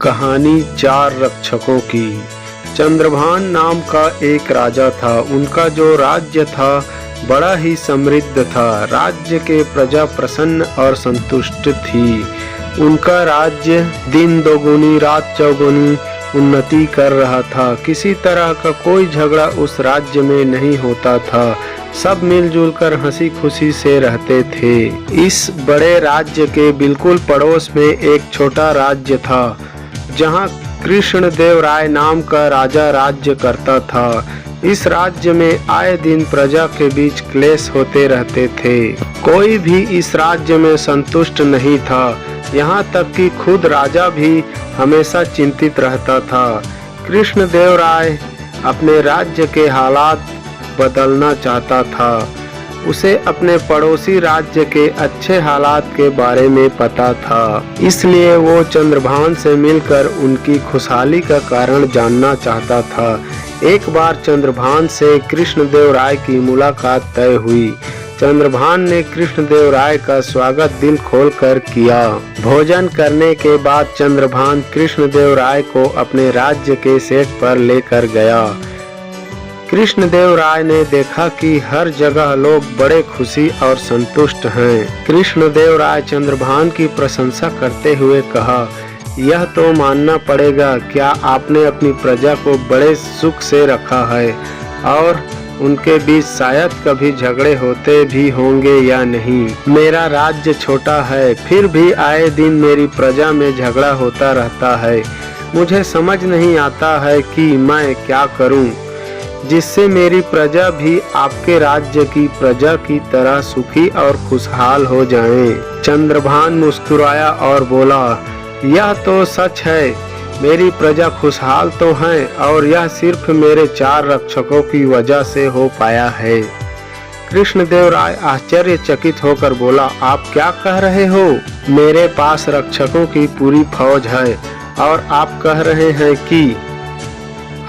कहानी चार रक्षकों की। चंद्रभान नाम का एक राजा था। उनका जो राज्य था बड़ा ही समृद्ध था। राज्य के प्रजा प्रसन्न और संतुष्ट थी। उनका राज्य दिन दोगुनी रात चौगुनी उन्नति कर रहा था। किसी तरह का कोई झगड़ा उस राज्य में नहीं होता था। सब मिलजुल कर हंसी खुशी से रहते थे। इस बड़े राज्य के बिल्कुल पड़ोस में एक छोटा राज्य था, जहाँ कृष्णदेव राय नाम का राजा राज्य करता था। इस राज्य में आए दिन प्रजा के बीच क्लेश होते रहते थे। कोई भी इस राज्य में संतुष्ट नहीं था। यहाँ तक कि खुद राजा भी हमेशा चिंतित रहता था। कृष्णदेव राय अपने राज्य के हालात बदलना चाहता था। उसे अपने पड़ोसी राज्य के अच्छे हालात के बारे में पता था, इसलिए वो चंद्रभान से मिलकर उनकी खुशहाली का कारण जानना चाहता था। एक बार चंद्रभान से कृष्णदेव राय की मुलाकात तय हुई। चंद्रभान ने कृष्णदेव राय का स्वागत दिल खोलकर किया। भोजन करने के बाद चंद्रभान कृष्णदेव राय को अपने राज्य के सेट पर लेकर गया। कृष्णदेव राय ने देखा कि हर जगह लोग बड़े खुशी और संतुष्ट हैं। कृष्णदेव राय चंद्रभान की प्रशंसा करते हुए कहा, यह तो मानना पड़ेगा, क्या आपने अपनी प्रजा को बड़े सुख से रखा है और उनके बीच शायद कभी झगड़े होते भी होंगे या नहीं। मेरा राज्य छोटा है, फिर भी आए दिन मेरी प्रजा में झगड़ा होता रहता है। मुझे समझ नहीं आता है कि मैं क्या करूं, जिससे मेरी प्रजा भी आपके राज्य की प्रजा की तरह सुखी और खुशहाल हो जाएं। चंद्रभान मुस्कुराया और बोला, यह तो सच है, मेरी प्रजा खुशहाल तो है और यह सिर्फ मेरे चार रक्षकों की वजह से हो पाया है। कृष्णदेव राय आश्चर्यचकित होकर बोला, आप क्या कह रहे हो? मेरे पास रक्षकों की पूरी फौज है और आप कह रहे हैं कि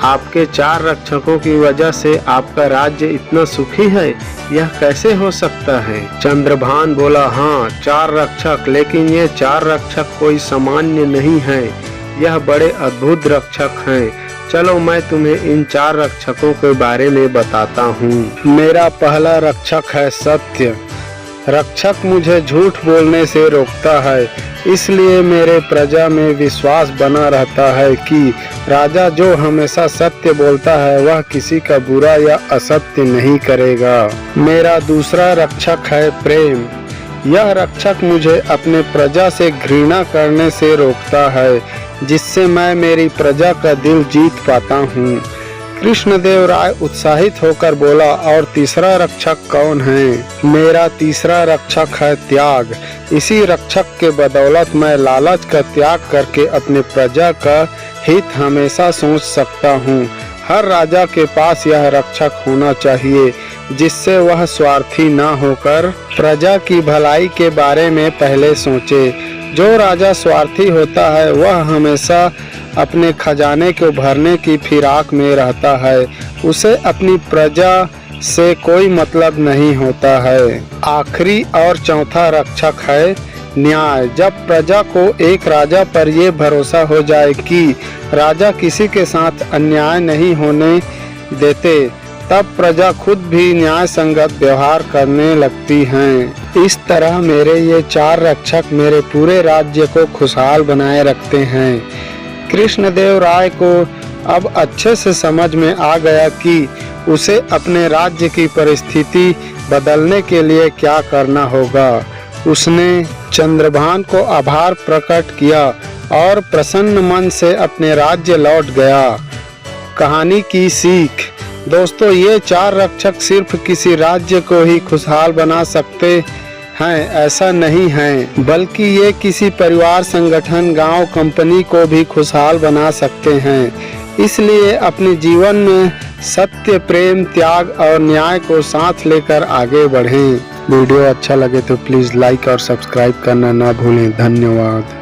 आपके चार रक्षकों की वजह से आपका राज्य इतना सुखी है? यह कैसे हो सकता है? चंद्रभान बोला, हाँ, चार रक्षक, लेकिन ये चार रक्षक कोई सामान्य नहीं है। यह बड़े अद्भुत रक्षक हैं। चलो मैं तुम्हें इन चार रक्षकों के बारे में बताता हूँ। मेरा पहला रक्षक है सत्य। रक्षक मुझे झूठ बोलने से रोकता है, इसलिए मेरे प्रजा में विश्वास बना रहता है कि राजा जो हमेशा सत्य बोलता है वह किसी का बुरा या असत्य नहीं करेगा। मेरा दूसरा रक्षक है प्रेम। यह रक्षक मुझे अपने प्रजा से घृणा करने से रोकता है, जिससे मैं मेरी प्रजा का दिल जीत पाता हूँ। कृष्णदेव राय उत्साहित होकर बोला, और तीसरा रक्षक कौन है? मेरा तीसरा रक्षक है त्याग। इसी रक्षक के बदौलत मैं लालच का त्याग करके अपने प्रजा का हित हमेशा सोच सकता हूँ। हर राजा के पास यह रक्षक होना चाहिए, जिससे वह स्वार्थी न होकर प्रजा की भलाई के बारे में पहले सोचे। जो राजा स्वार्थी होता है वह हमेशा अपने खजाने को भरने की फिराक में रहता है। उसे अपनी प्रजा से कोई मतलब नहीं होता है। आखिरी और चौथा रक्षक है न्याय। जब प्रजा को एक राजा पर यह भरोसा हो जाए कि राजा किसी के साथ अन्याय नहीं होने देते, तब प्रजा खुद भी न्याय संगत व्यवहार करने लगती हैं। इस तरह मेरे ये चार रक्षक मेरे पूरे राज्य को खुशहाल बनाए रखते हैं। कृष्णदेव राय को अब अच्छे से समझ में आ गया कि उसे अपने राज्य की परिस्थिति बदलने के लिए क्या करना होगा। उसने चंद्रभान को आभार प्रकट किया और प्रसन्न मन से अपने राज्य लौट गया। कहानी की सीख। दोस्तों, ये चार रक्षक सिर्फ किसी राज्य को ही खुशहाल बना सकते हैं ऐसा नहीं है, बल्कि ये किसी परिवार, संगठन, गांव, कंपनी को भी खुशहाल बना सकते हैं। इसलिए अपने जीवन में सत्य, प्रेम, त्याग और न्याय को साथ लेकर आगे बढ़ें। वीडियो अच्छा लगे तो प्लीज़ लाइक और सब्सक्राइब करना ना भूलें। धन्यवाद।